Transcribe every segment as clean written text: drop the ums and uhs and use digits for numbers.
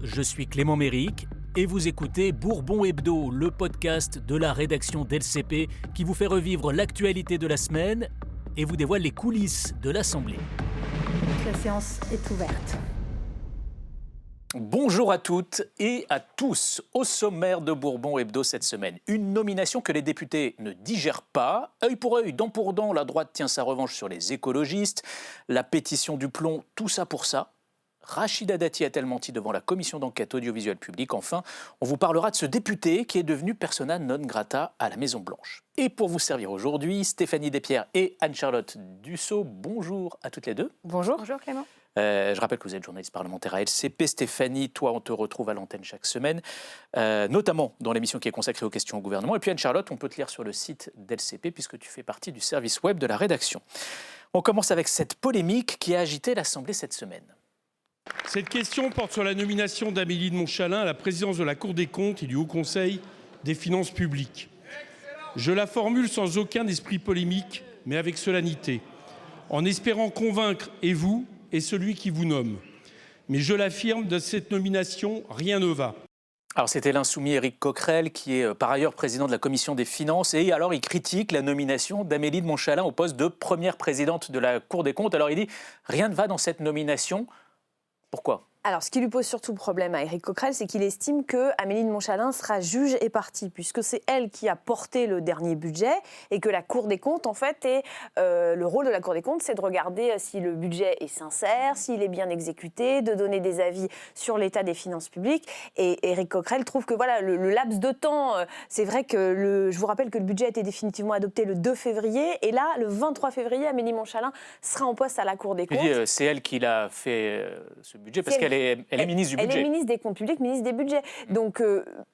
je suis Clément Méric et vous écoutez Bourbon Hebdo, le podcast de la rédaction d'LCP qui vous fait revivre l'actualité de la semaine et vous dévoile les coulisses de l'Assemblée. La séance est ouverte. Bonjour à toutes et à tous. Au sommaire de Bourbon Hebdo cette semaine, une nomination que les députés ne digèrent pas. Œil pour œil, dent pour dent, la droite tient sa revanche sur les écologistes. La pétition du plomb, tout ça pour ça. Rachida Dati a-t-elle menti devant la commission d'enquête audiovisuelle publique? Enfin, on vous parlera de ce député qui est devenu persona non grata à la Maison-Blanche. Et pour vous servir aujourd'hui, Stéphanie Despierres et Anne-Charlotte Dussault, bonjour à toutes les deux. Bonjour. Bonjour Clément. Je rappelle que vous êtes journaliste parlementaire à LCP. Stéphanie, toi, on te retrouve à l'antenne chaque semaine, notamment dans l'émission qui est consacrée aux questions au gouvernement. Et puis Anne-Charlotte, on peut te lire sur le site d'LCP puisque tu fais partie du service web de la rédaction. On commence avec cette polémique qui a agité l'Assemblée cette semaine. Cette question porte sur la nomination d'Amélie de Montchalin à la présidence de la Cour des comptes et du Haut Conseil des finances publiques. Je la formule sans aucun esprit polémique, mais avec solennité, en espérant convaincre et vous et celui qui vous nomme. Mais je l'affirme, de cette nomination, rien ne va. Alors c'était l'insoumis Éric Coquerel qui est par ailleurs président de la commission des finances et alors il critique la nomination d'Amélie de Montchalin au poste de première présidente de la Cour des comptes. Alors il dit rien ne va dans cette nomination. Pourquoi ? Alors, ce qui lui pose surtout problème à Éric Coquerel, c'est qu'il estime qu'Amélie de Montchalin sera juge et partie, puisque c'est elle qui a porté le dernier budget et que la Cour des comptes, en fait, le rôle de la Cour des comptes, c'est de regarder si le budget est sincère, s'il est bien exécuté, de donner des avis sur l'état des finances publiques. Et Éric Coquerel trouve que voilà, le laps de temps, c'est vrai que je vous rappelle que le budget a été définitivement adopté le 2 février, et là, le 23 février, Amélie de Montchalin sera en poste à la Cour des comptes. C'est elle qui l'a fait ce budget, parce qu'elle est ministre du budget. Elle est ministre des comptes publics, ministre des budgets. Donc,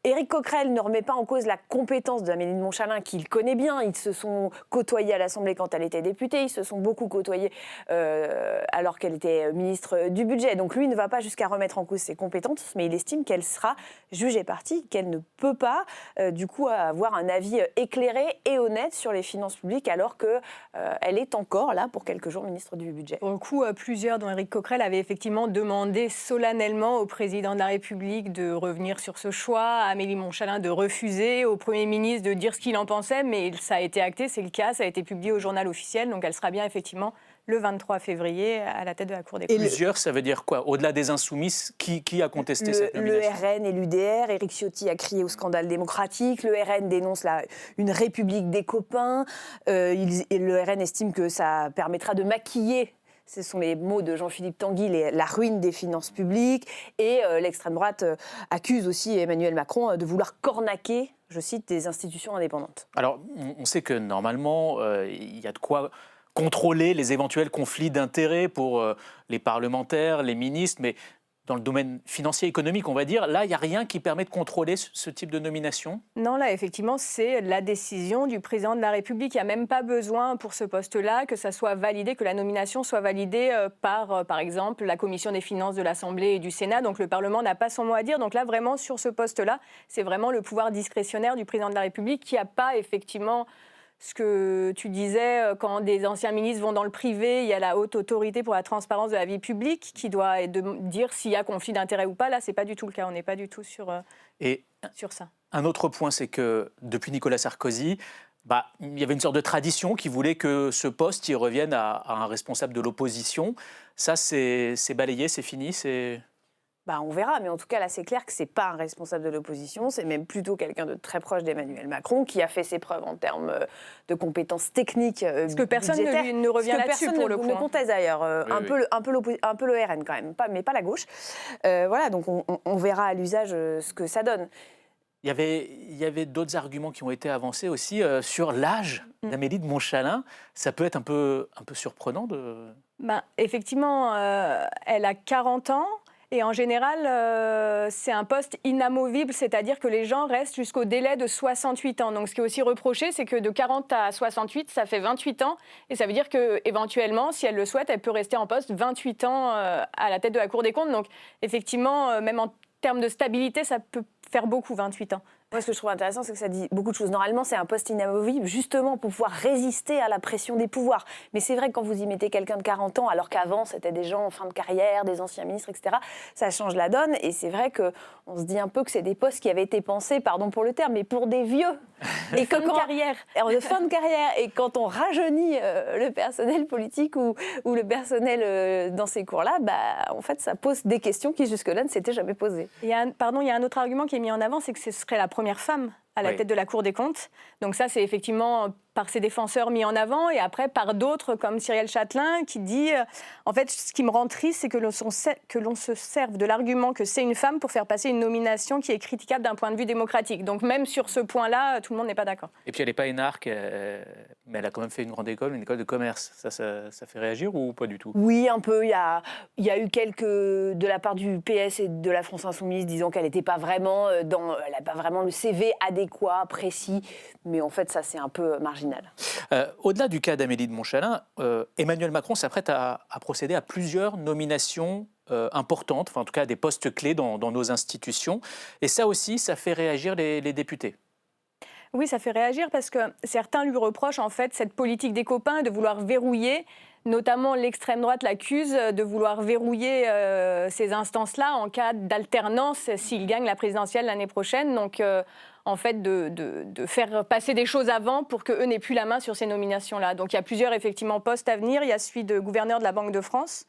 Éric Coquerel ne remet pas en cause la compétence d'Amélie de Montchalin, qu'il connaît bien. Ils se sont côtoyés à l'Assemblée quand elle était députée. Ils se sont beaucoup côtoyés alors qu'elle était ministre du budget. Donc, lui ne va pas jusqu'à remettre en cause ses compétences, mais il estime qu'elle sera juge et partie, qu'elle ne peut pas, du coup, avoir un avis éclairé et honnête sur les finances publiques, alors qu'elle est encore, là, pour quelques jours, ministre du budget. Pour le coup, plusieurs, dont Éric Coquerel, avaient effectivement demandé solennellement au président de la République de revenir sur ce choix, à Amélie Montchalin de refuser, au Premier ministre de dire ce qu'il en pensait, mais ça a été acté, c'est le cas, ça a été publié au journal officiel, donc elle sera bien effectivement le 23 février à la tête de la Cour des comptes. Plusieurs, ça veut dire quoi? Au-delà des insoumis, qui a contesté cette nomination? Le RN et l'UDR, Éric Ciotti a crié au scandale démocratique, le RN dénonce une république des copains, le RN estime que ça permettra de maquiller, ce sont les mots de Jean-Philippe Tanguy, la ruine des finances publiques. Et l'extrême droite accuse aussi Emmanuel Macron de vouloir cornaquer, je cite, des institutions indépendantes. Alors, on sait que normalement, il y a de quoi contrôler les éventuels conflits d'intérêts pour les parlementaires, les ministres, mais dans le domaine financier économique, on va dire, là, il n'y a rien qui permet de contrôler ce type de nomination? Non, là, effectivement, c'est la décision du président de la République. Il n'y a même pas besoin pour ce poste-là que ça soit validé, que la nomination soit validée par exemple, la commission des finances de l'Assemblée et du Sénat. Donc, le Parlement n'a pas son mot à dire. Donc là, vraiment, sur ce poste-là, c'est vraiment le pouvoir discrétionnaire du président de la République qui n'a pas, effectivement, ce que tu disais, quand des anciens ministres vont dans le privé, il y a la haute autorité pour la transparence de la vie publique qui doit dire s'il y a conflit d'intérêts ou pas. Là, ce n'est pas du tout le cas. On n'est pas du tout sur ça. Un autre point, c'est que depuis Nicolas Sarkozy, il y avait une sorte de tradition qui voulait que ce poste y revienne à un responsable de l'opposition. Ça, c'est balayé, c'est fini, c'est... On verra, mais en tout cas, là, c'est clair que ce n'est pas un responsable de l'opposition, c'est même plutôt quelqu'un de très proche d'Emmanuel Macron qui a fait ses preuves en termes de compétences techniques. Parce que personne ne revient là-dessus pour le coup. Personne ne conteste d'ailleurs, un peu le RN quand même, mais pas la gauche. Voilà, donc on verra à l'usage ce que ça donne. Il y avait d'autres arguments qui ont été avancés aussi sur l'âge d'Amélie de Montchalin. Ça peut être un peu surprenant de... Effectivement, elle a 40 ans. Et en général, c'est un poste inamovible, c'est-à-dire que les gens restent jusqu'au délai de 68 ans. Donc ce qui est aussi reproché, c'est que de 40 à 68, ça fait 28 ans. Et ça veut dire qu'éventuellement, si elle le souhaite, elle peut rester en poste 28 ans à la tête de la Cour des comptes. Donc effectivement, même en termes de stabilité, ça peut faire beaucoup, 28 ans. Moi, ce que je trouve intéressant, c'est que ça dit beaucoup de choses. Normalement, c'est un poste inamovible, justement pour pouvoir résister à la pression des pouvoirs. Mais c'est vrai que quand vous y mettez quelqu'un de 40 ans, alors qu'avant, c'était des gens en fin de carrière, des anciens ministres, etc., ça change la donne. Et c'est vrai qu'on se dit un peu que c'est des postes qui avaient été pensés, pardon pour le terme, mais pour des vieux. Et comme carrière. De fin de carrière. Et quand on rajeunit le personnel politique ou le personnel dans ces cours-là, en fait, ça pose des questions qui, jusque-là, ne s'étaient jamais posées. Il y a un autre argument qui est mis en avant, c'est que ce serait la première femme à la tête de la Cour des comptes. Donc ça, c'est effectivement par ses défenseurs mis en avant et après par d'autres comme Cyrielle Châtelain qui dit en fait, ce qui me rend triste, c'est que l'on se serve de l'argument que c'est une femme pour faire passer une nomination qui est critiquable d'un point de vue démocratique. Donc même sur ce point-là, tout le monde n'est pas d'accord. Et puis elle n'est pas énarque, mais elle a quand même fait une grande école, une école de commerce. Ça fait réagir ou pas du tout? Oui, un peu. Il y a eu quelques, de la part du PS et de la France Insoumise, disant qu'elle n'était pas vraiment elle n'a pas vraiment le CV adéquat, précis. Mais en fait, ça, c'est un peu marginal. Au-delà du cas d'Amélie de Montchalin, Emmanuel Macron s'apprête à procéder à plusieurs nominations importantes, enfin en tout cas à des postes clés dans nos institutions. Et ça aussi, ça fait réagir les députés. Oui, ça fait réagir parce que certains lui reprochent en fait cette politique des copains de vouloir verrouiller. Notamment, l'extrême droite l'accuse de vouloir verrouiller ces instances-là en cas d'alternance s'il gagne la présidentielle l'année prochaine. Donc, en fait, de faire passer des choses avant pour qu'eux n'aient plus la main sur ces nominations-là. Donc, il y a plusieurs, effectivement, postes à venir. Il y a celui de gouverneur de la Banque de France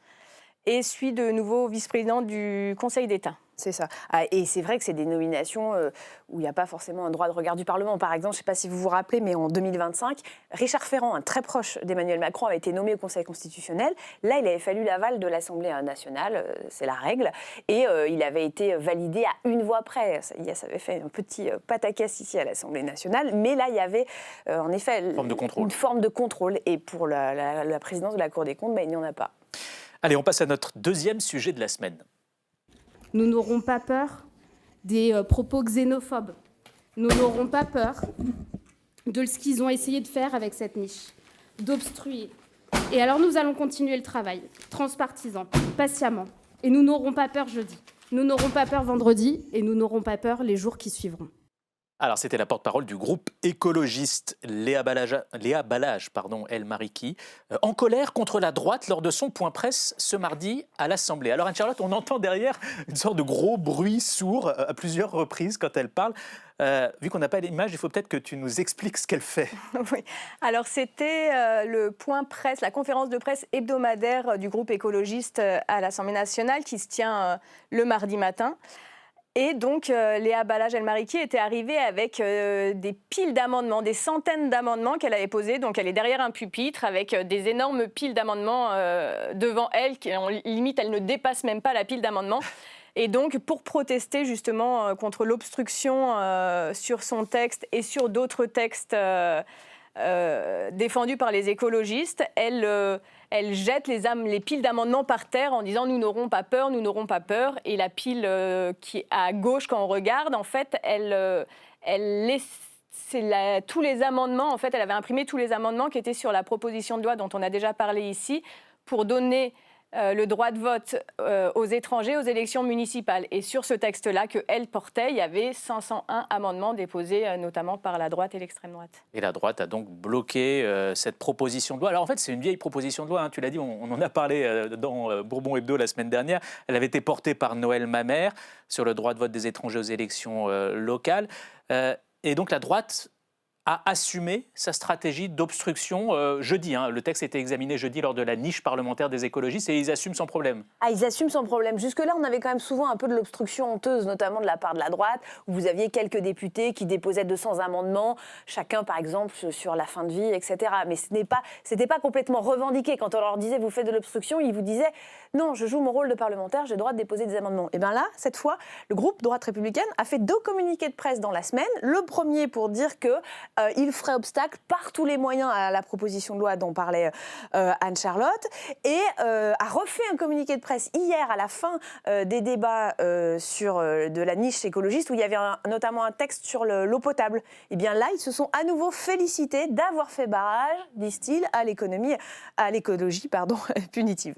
et celui de nouveau vice-président du Conseil d'État. C'est ça. Et c'est vrai que c'est des nominations où il n'y a pas forcément un droit de regard du Parlement. Par exemple, je ne sais pas si vous vous rappelez, mais en 2025, Richard Ferrand, un très proche d'Emmanuel Macron, avait été nommé au Conseil constitutionnel. Là, il avait fallu l'aval de l'Assemblée nationale, c'est la règle. Et il avait été validé à une voix près. Ça avait fait un petit pataquès ici à l'Assemblée nationale. Mais là, il y avait en effet une forme de contrôle. Et pour la présidence de la Cour des comptes, il n'y en a pas. Allez, on passe à notre deuxième sujet de la semaine. Nous n'aurons pas peur des propos xénophobes. Nous n'aurons pas peur de ce qu'ils ont essayé de faire avec cette niche, d'obstruer. Et alors nous allons continuer le travail, transpartisan, patiemment. Et nous n'aurons pas peur jeudi. Nous n'aurons pas peur vendredi et nous n'aurons pas peur les jours qui suivront. Alors, c'était la porte-parole du groupe écologiste Léa Balage, El Mariki, en colère contre la droite lors de son point presse ce mardi à l'Assemblée. Alors, Anne-Charlotte, on entend derrière une sorte de gros bruit sourd à plusieurs reprises quand elle parle. Vu qu'on n'a pas l'image, il faut peut-être que tu nous expliques ce qu'elle fait. Oui. Alors, c'était le point presse, la conférence de presse hebdomadaire du groupe écologiste à l'Assemblée nationale qui se tient le mardi matin. Et donc, Léa Balage El Mariki était arrivée avec des piles d'amendements, des centaines d'amendements qu'elle avait posés. Donc, elle est derrière un pupitre avec des énormes piles d'amendements devant elle. Limite, elle ne dépasse même pas la pile d'amendements. Et donc, pour protester justement contre l'obstruction sur son texte et sur d'autres textes défendus par les écologistes, elle jette les piles d'amendements par terre en disant « nous n'aurons pas peur, nous n'aurons pas peur ». Et la pile qui est à gauche, quand on regarde, en fait, elle laisse tous les amendements. En fait, elle avait imprimé tous les amendements qui étaient sur la proposition de loi dont on a déjà parlé ici pour donner le droit de vote aux étrangers aux élections municipales. Et sur ce texte-là qu'elle portait, il y avait 501 amendements déposés notamment par la droite et l'extrême droite. Et la droite a donc bloqué cette proposition de loi. Alors en fait, c'est une vieille proposition de loi, hein. Tu l'as dit, on en a parlé dans Bourbon Hebdo la semaine dernière. Elle avait été portée par Noël Mamère sur le droit de vote des étrangers aux élections locales. Et donc la droite a assumé sa stratégie d'obstruction jeudi. Le texte a été examiné jeudi lors de la niche parlementaire des écologistes et ils assument sans problème. Ils assument sans problème. Jusque-là, on avait quand même souvent un peu de l'obstruction honteuse, notamment de la part de la droite, où vous aviez quelques députés qui déposaient 200 amendements, chacun par exemple sur la fin de vie, etc. Mais ce n'était pas complètement revendiqué. Quand on leur disait « vous faites de l'obstruction », ils vous disaient « non, je joue mon rôle de parlementaire, j'ai le droit de déposer des amendements ». Et bien là, cette fois, le groupe droite républicaine a fait 2 communiqués de presse dans la semaine. Le premier pour dire que il ferait obstacle par tous les moyens à la proposition de loi dont parlait Anne-Charlotte et a refait un communiqué de presse hier à la fin des débats de la niche écologiste où il y avait notamment un texte sur l'eau potable. Et bien là, ils se sont à nouveau félicités d'avoir fait barrage, disent-ils, à l'écologie punitive.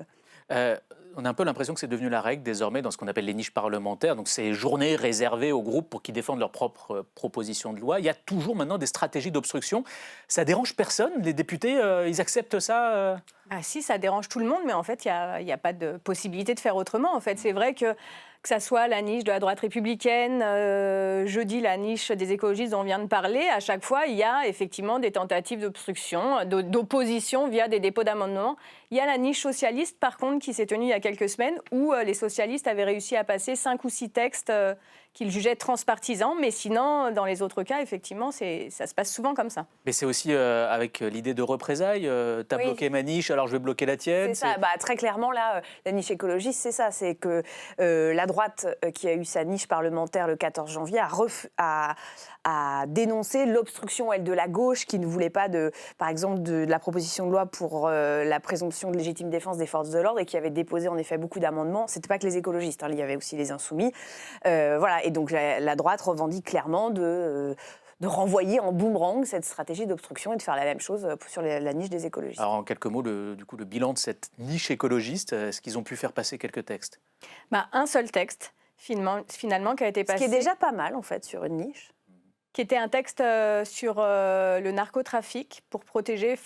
on a un peu l'impression que c'est devenu la règle désormais dans ce qu'on appelle les niches parlementaires, donc ces journées réservées aux groupes pour qu'ils défendent leurs propres propositions de loi. Il y a toujours maintenant des stratégies d'obstruction. Ça dérange personne? Les députés, ils acceptent ça Ah si, ça dérange tout le monde, mais en fait, il n'y a pas de possibilité de faire autrement. En fait, c'est vrai que ça soit la niche de la droite républicaine, jeudi la niche des écologistes dont on vient de parler, à chaque fois, il y a effectivement des tentatives d'obstruction, d'opposition via des dépôts d'amendements. Il y a la niche socialiste, par contre, qui s'est tenue il y a quelques semaines, où les socialistes avaient réussi à passer 5 ou 6 textes qu'ils jugeaient transpartisans, mais sinon, dans les autres cas, effectivement, ça se passe souvent comme ça. Mais c'est aussi avec l'idée de représailles. T'as bloqué ma niche, alors je vais bloquer la tienne. C'est ça. Très clairement, là, la niche écologiste, c'est ça. C'est que la droite, qui a eu sa niche parlementaire le 14 janvier, a dénoncé l'obstruction, elle, de la gauche, qui ne voulait pas, par exemple, de la proposition de loi pour la présomption de légitime défense des forces de l'ordre et qui avait déposé, en effet, beaucoup d'amendements. C'était pas que les écologistes, il y avait aussi les insoumis. Voilà. Et donc, la droite revendique clairement de renvoyer en boomerang cette stratégie d'obstruction et de faire la même chose sur la niche des écologistes. Alors, en quelques mots, le bilan de cette niche écologiste, est-ce qu'ils ont pu faire passer quelques textes? Un seul texte, finalement, qui a été passé. Ce qui est déjà pas mal, en fait, sur une niche. Qui était un texte sur le narcotrafic pour protéger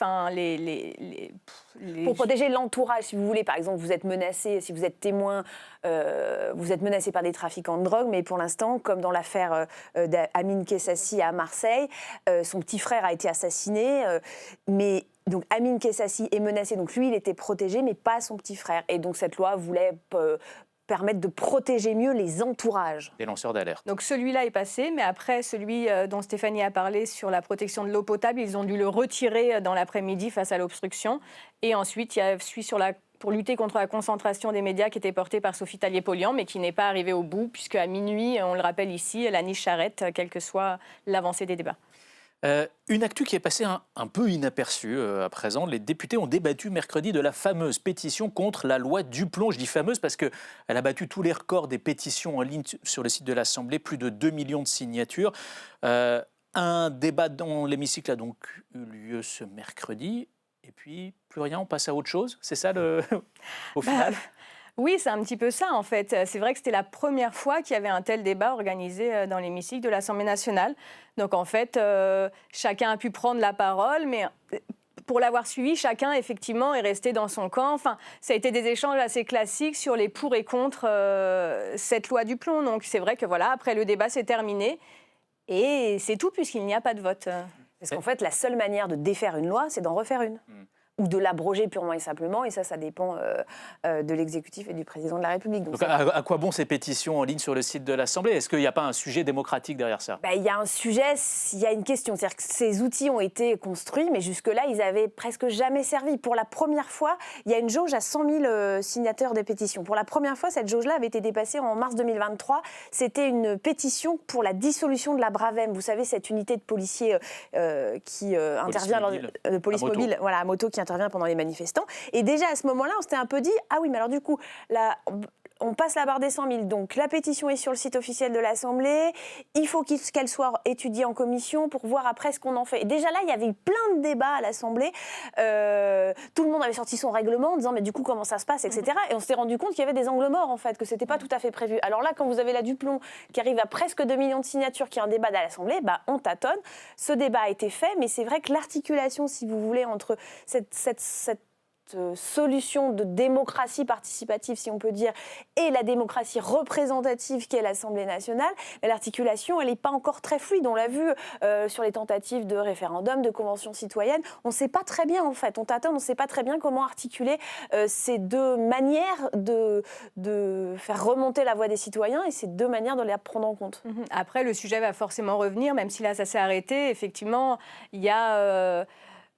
pour protéger l'entourage, si vous voulez. Par exemple, vous êtes menacé, si vous êtes témoin, vous êtes menacé par des trafiquants de drogue, mais pour l'instant, comme dans l'affaire d'Amine Kessassi à Marseille, son petit frère a été assassiné, mais donc Amine Kessassi est menacé, donc lui, il était protégé, mais pas son petit frère. Et donc cette loi voulait permettre de protéger mieux les entourages. Des lanceurs d'alerte. Donc celui-là est passé, mais après celui dont Stéphanie a parlé sur la protection de l'eau potable, ils ont dû le retirer dans l'après-midi face à l'obstruction. Et ensuite, il y a celui pour lutter contre la concentration des médias qui était porté par Sophie Tallier-Polian, mais qui n'est pas arrivé au bout, puisque à minuit, on le rappelle ici, la niche s'arrête, quelle que soit l'avancée des débats. Une actu qui est passée un peu inaperçue à présent. Les députés ont débattu mercredi de la fameuse pétition contre la loi Duplon. Je dis fameuse parce qu'elle a battu tous les records des pétitions en ligne sur le site de l'Assemblée, plus de 2 millions de signatures. Un débat dans l'hémicycle a donc eu lieu ce mercredi. Et puis, plus rien, on passe à autre chose. C'est ça au final Oui, c'est un petit peu ça, en fait. C'est vrai que c'était la première fois qu'il y avait un tel débat organisé dans l'hémicycle de l'Assemblée nationale. Donc, en fait, chacun a pu prendre la parole, mais pour l'avoir suivi, chacun, effectivement, est resté dans son camp. Enfin, ça a été des échanges assez classiques sur les pour et contre cette loi Duplon. Donc, c'est vrai que, voilà, après, le débat s'est terminé. Et c'est tout, puisqu'il n'y a pas de vote. Parce qu'en fait, la seule manière de défaire une loi, c'est d'en refaire une. Ou de l'abroger purement et simplement, et ça dépend de l'exécutif et du président de la République. Donc à quoi bon ces pétitions en ligne sur le site de l'Assemblée? Est-ce qu'il n'y a pas un sujet démocratique derrière ça? Il y a un sujet, il y a une question. C'est-à-dire que ces outils ont été construits, mais jusque-là, ils n'avaient presque jamais servi. Pour la première fois, il y a une jauge à 100 000 signataires des pétitions. Pour la première fois, cette jauge-là avait été dépassée en mars 2023. C'était une pétition pour la dissolution de la Bravem. Vous savez, cette unité de policiers qui intervient de police mobile, voilà, à moto, qui intervient pendant les manifestants. Et déjà, à ce moment-là, on s'était un peu dit, ah oui, mais alors du coup, on passe la barre des 100 000. Donc, la pétition est sur le site officiel de l'Assemblée. Il faut qu'elle soit étudiée en commission pour voir après ce qu'on en fait. Et déjà là, il y avait eu plein de débats à l'Assemblée. Tout le monde avait sorti son règlement en disant, mais du coup, comment ça se passe, etc. Et on s'est rendu compte qu'il y avait des angles morts, en fait, que c'était pas tout à fait prévu. Alors là, quand vous avez la Duplon qui arrive à presque 2 millions de signatures, qui est un débat à l'Assemblée, on tâtonne. Ce débat a été fait, mais c'est vrai que l'articulation, si vous voulez, entre cette solution de démocratie participative, si on peut dire, et la démocratie représentative qu'est l'Assemblée nationale, l'articulation, elle n'est pas encore très fluide. On l'a vu sur les tentatives de référendum, de convention citoyenne. On ne sait pas très bien, en fait. On tâtonne, on ne sait pas très bien comment articuler ces deux manières de faire remonter la voix des citoyens et ces deux manières de les prendre en compte. Après, le sujet va forcément revenir, même si là, ça s'est arrêté. Effectivement, il y a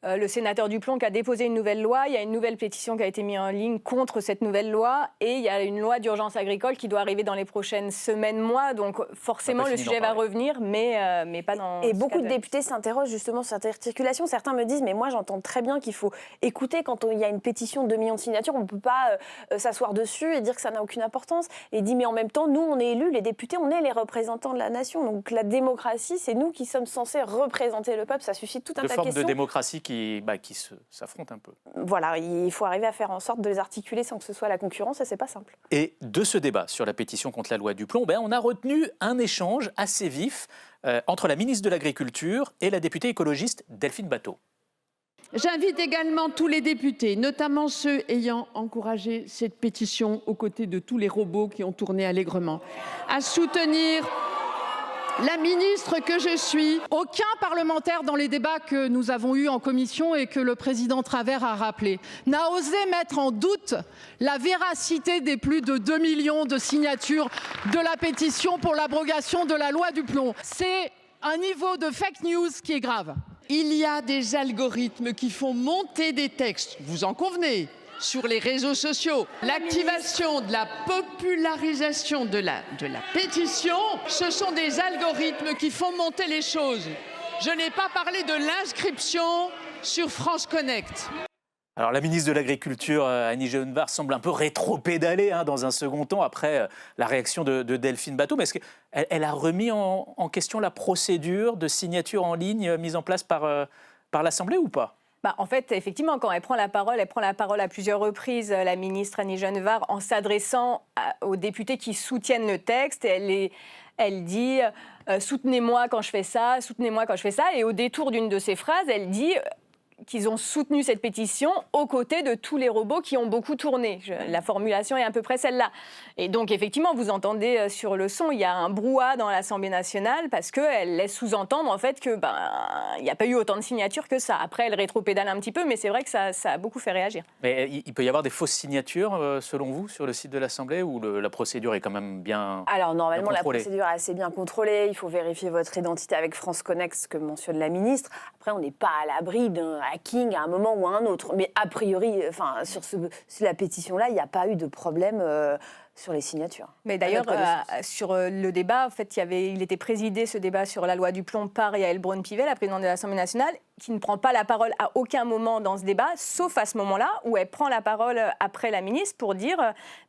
le sénateur Duplon qui a déposé une nouvelle loi, il y a une nouvelle pétition qui a été mise en ligne contre cette nouvelle loi et il y a une loi d'urgence agricole qui doit arriver dans les prochaines semaines, mois. Donc forcément, le sujet va revenir, mais pas dans... Et beaucoup de députés s'interrogent justement sur cette articulation. Certains me disent, mais moi j'entends très bien qu'il faut écouter quand il y a une pétition de 2 millions de signatures, on ne peut pas s'asseoir dessus et dire que ça n'a aucune importance. Et dit, mais en même temps, nous on est élus, les députés, on est les représentants de la nation. Donc la démocratie, c'est nous qui sommes censés représenter le peuple. Ça suscite tout un tas de questions. De démocratie qui s'affrontent un peu. Voilà, il faut arriver à faire en sorte de les articuler sans que ce soit la concurrence, et c'est pas simple. Et de ce débat sur la pétition contre la loi du plomb, on a retenu un échange assez vif entre la ministre de l'Agriculture et la députée écologiste Delphine Batho. J'invite également tous les députés, notamment ceux ayant encouragé cette pétition aux côtés de tous les robots qui ont tourné allègrement, à soutenir la ministre que je suis. Aucun parlementaire dans les débats que nous avons eus en commission et que le président Travert a rappelé n'a osé mettre en doute la véracité des plus de 2 millions de signatures de la pétition pour l'abrogation de la loi du plomb. C'est un niveau de fake news qui est grave. Il y a des algorithmes qui font monter des textes, vous en convenez, sur les réseaux sociaux. L'activation de la popularisation de la pétition, ce sont des algorithmes qui font monter les choses. Je n'ai pas parlé de l'inscription sur France Connect. Alors la ministre de l'Agriculture, Annie Genevard, semble un peu rétro-pédalée dans un second temps après la réaction de Delphine Batho. Mais est-ce qu'elle a remis en question la procédure de signature en ligne mise en place par l'Assemblée ou pas ? En fait, effectivement, quand elle prend la parole à plusieurs reprises, la ministre Annie Genevard, en s'adressant aux députés qui soutiennent le texte. Elle dit « soutenez-moi quand je fais ça, soutenez-moi quand je fais ça ». Et au détour d'une de ces phrases, elle dit qu'ils ont soutenu cette pétition aux côtés de tous les robots qui ont beaucoup tourné. La formulation est à peu près celle-là. Et donc, effectivement, vous entendez sur le son, il y a un brouhaha dans l'Assemblée nationale parce qu'elle laisse sous-entendre en fait que il n'y a pas eu autant de signatures que ça. Après, elle rétropédale un petit peu, mais c'est vrai que ça a beaucoup fait réagir. Mais il peut y avoir des fausses signatures, selon vous, sur le site de l'Assemblée, où la procédure est quand même bien Alors, normalement, bien la contrôlée. procédure est assez bien contrôlée. Il faut vérifier votre identité avec France Connect, ce que mentionne la ministre. Après, on n'est pas à l'abri d'un hacking à un moment ou à un autre. Mais a priori, sur la pétition-là, il n'y a pas eu de problème sur les signatures. Mais d'ailleurs, sur le débat, en fait, il était présidé, ce débat sur la loi du plomb, par Yaël Braun-Pivet, la présidente de l'Assemblée nationale, qui ne prend pas la parole à aucun moment dans ce débat, sauf à ce moment-là où elle prend la parole après la ministre pour dire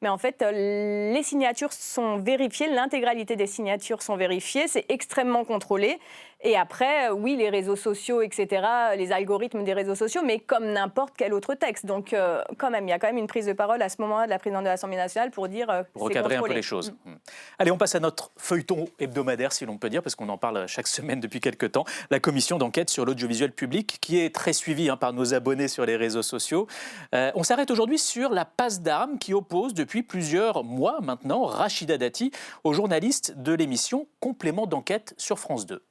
mais en fait, les signatures sont vérifiées, l'intégralité des signatures sont vérifiées, c'est extrêmement contrôlé. Et après, oui, les réseaux sociaux, etc., les algorithmes des réseaux sociaux, mais comme n'importe quel autre texte. Donc, quand même, il y a quand même une prise de parole à ce moment-là de la présidente de l'Assemblée nationale pour dire pour recadrer un peu les choses. Allez, on passe à notre feuilleton hebdomadaire, si l'on peut dire, parce qu'on en parle chaque semaine depuis quelques temps. La commission d'enquête sur l'audiovisuel public, qui est très suivie par nos abonnés sur les réseaux sociaux. On s'arrête aujourd'hui sur la passe d'armes qui oppose depuis plusieurs mois maintenant Rachida Dati aux journalistes de l'émission Complément d'enquête sur France 2.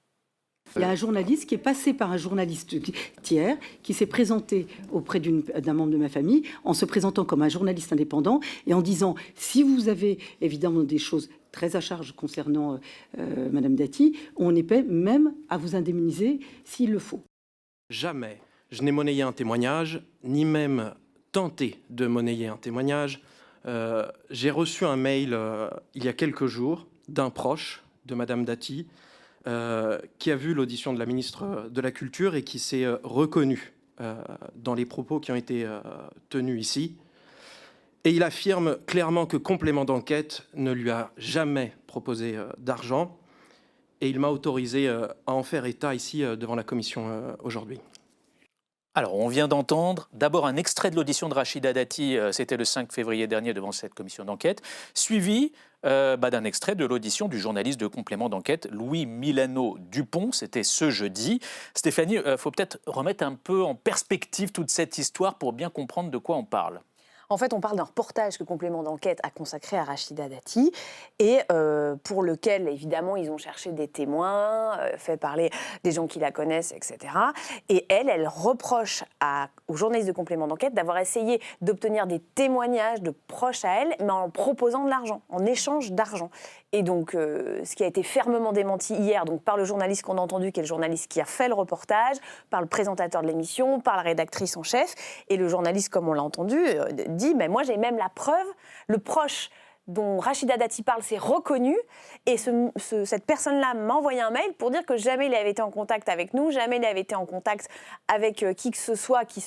Il y a un journaliste qui est passé par un journaliste tiers qui s'est présenté auprès d'un membre de ma famille en se présentant comme un journaliste indépendant et en disant si vous avez évidemment des choses très à charge concernant Madame Dati, on est prêt même à vous indemniser s'il le faut. Jamais je n'ai monnayé un témoignage, ni même tenté de monnayer un témoignage. J'ai reçu un mail il y a quelques jours d'un proche de Madame Dati qui a vu l'audition de la ministre de la Culture et qui s'est reconnu dans les propos qui ont été tenus ici. Et il affirme clairement que Complément d'enquête ne lui a jamais proposé d'argent et il m'a autorisé à en faire état ici devant la commission aujourd'hui. Alors, on vient d'entendre d'abord un extrait de l'audition de Rachida Dati, c'était le 5 février dernier devant cette commission d'enquête, suivi d'un extrait de l'audition du journaliste de Complément d'enquête, Louis Milano-Dupont, c'était ce jeudi. Stéphanie, il faut peut-être remettre un peu en perspective toute cette histoire pour bien comprendre de quoi on parle. En fait, on parle d'un reportage que Complément d'enquête a consacré à Rachida Dati et pour lequel, évidemment, ils ont cherché des témoins, fait parler des gens qui la connaissent, etc. Et elle reproche aux journalistes de Complément d'enquête d'avoir essayé d'obtenir des témoignages de proches à elle, mais en proposant de l'argent, en échange d'argent. Et donc, ce qui a été fermement démenti hier donc par le journaliste qu'on a entendu, qui est le journaliste qui a fait le reportage, par le présentateur de l'émission, par la rédactrice en chef. Et le journaliste, comme on l'a entendu, dit « moi, j'ai même la preuve, le proche dont Rachida Dati parle s'est reconnu et cette personne-là m'a envoyé un mail pour dire que jamais il avait été en contact avec nous, jamais il avait été en contact avec qui que ce soit qui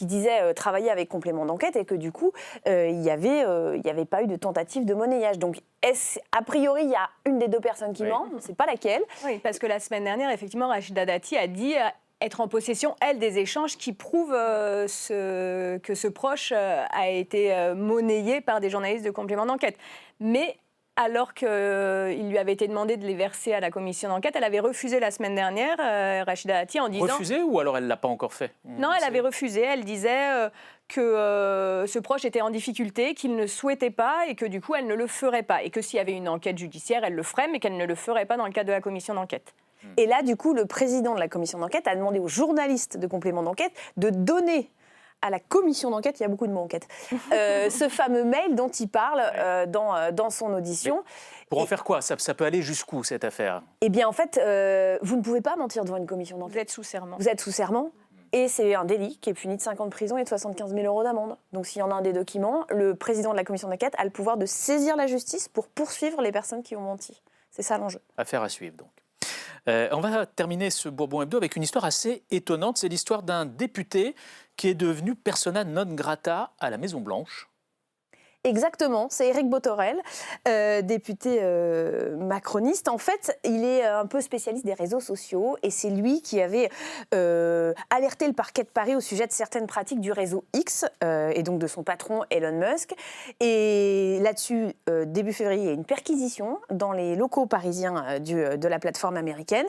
disait travailler avec Complément d'enquête et que du coup, il y avait pas eu de tentative de monnayage. Donc, a priori, il y a une des deux personnes qui ment, on ne sait pas laquelle. Oui, parce que la semaine dernière, effectivement, Rachida Dati a dit être en possession, elle, des échanges qui prouvent que ce proche a été monnayé par des journalistes de complément d'enquête. Mais alors qu'il lui avait été demandé de les verser à la commission d'enquête, elle avait refusé la semaine dernière, Rachida Dati, en disant... Refusé ou alors elle ne l'a pas encore fait? Non, elle avait refusé. Elle disait que ce proche était en difficulté, qu'il ne souhaitait pas et que du coup, elle ne le ferait pas. Et que s'il y avait une enquête judiciaire, elle le ferait, mais qu'elle ne le ferait pas dans le cadre de la commission d'enquête. Et là, du coup, le président de la commission d'enquête a demandé aux journalistes de complément d'enquête de donner à la commission d'enquête, il y a beaucoup de mots enquête, ce fameux mail dont il parle dans son audition. Mais pour en faire quoi? Ça peut aller jusqu'où, cette affaire? Eh bien, en fait, vous ne pouvez pas mentir devant une commission d'enquête. Vous êtes sous serment. Vous êtes sous serment. Et c'est un délit qui est puni de 5 ans de prison et de 75 000 € d'amende. Donc s'il y en a un des documents, le président de la commission d'enquête a le pouvoir de saisir la justice pour poursuivre les personnes qui ont menti. C'est ça l'enjeu. Affaire à suivre, donc. On va terminer ce Bourbon Hebdo avec une histoire assez étonnante. C'est l'histoire d'un député qui est devenu persona non grata à la Maison-Blanche. Exactement, c'est Éric Bothorel, député macroniste. En fait, il est un peu spécialiste des réseaux sociaux et c'est lui qui avait alerté le parquet de Paris au sujet de certaines pratiques du réseau X et donc de son patron Elon Musk. Et là-dessus, début février, il y a une perquisition dans les locaux parisiens de la plateforme américaine.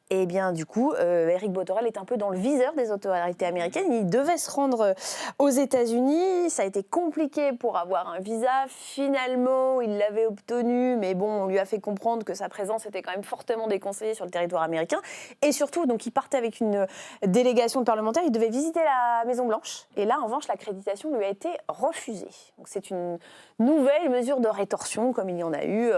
Et bien du coup, Éric Bothorel est un peu dans le viseur des autorités américaines. Il devait se rendre aux États-Unis. Ça a été compliqué pour avoir un visa. Finalement, il l'avait obtenu, mais bon, on lui a fait comprendre que sa présence était quand même fortement déconseillée sur le territoire américain. Et surtout, donc, il partait avec une délégation de parlementaires. Il devait visiter la Maison-Blanche. Et là, en revanche, l'accréditation lui a été refusée. Donc, c'est une nouvelle mesure de rétorsion, comme il y en a eu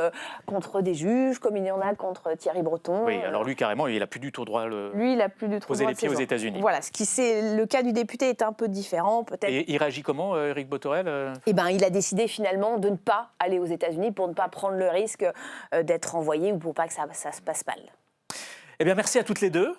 contre des juges, comme il y en a contre Thierry Breton. Oui, alors lui, carrément, il n'a plus du tout droit Lui, il n'a plus du tout poser droit les pieds aux États-Unis. Voilà, le cas du député est un peu différent, peut-être. Et il réagit comment, Éric Bothorel? Eh ben, il a décidé finalement de ne pas aller aux États-Unis pour ne pas prendre le risque d'être renvoyé ou pour pas que ça se passe mal. Eh bien, merci à toutes les deux.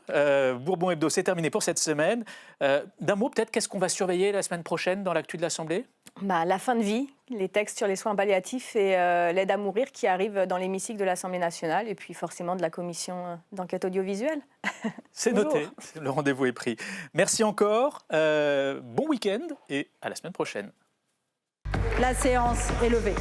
Bourbon Hebdo, c'est terminé pour cette semaine. D'un mot, peut-être, qu'est-ce qu'on va surveiller la semaine prochaine dans l'actu de l'Assemblée? La fin de vie, les textes sur les soins palliatifs et l'aide à mourir qui arrivent dans l'hémicycle de l'Assemblée nationale et puis forcément de la commission d'enquête audiovisuelle. C'est noté, le rendez-vous est pris. Merci encore, bon week-end et à la semaine prochaine. La séance est levée.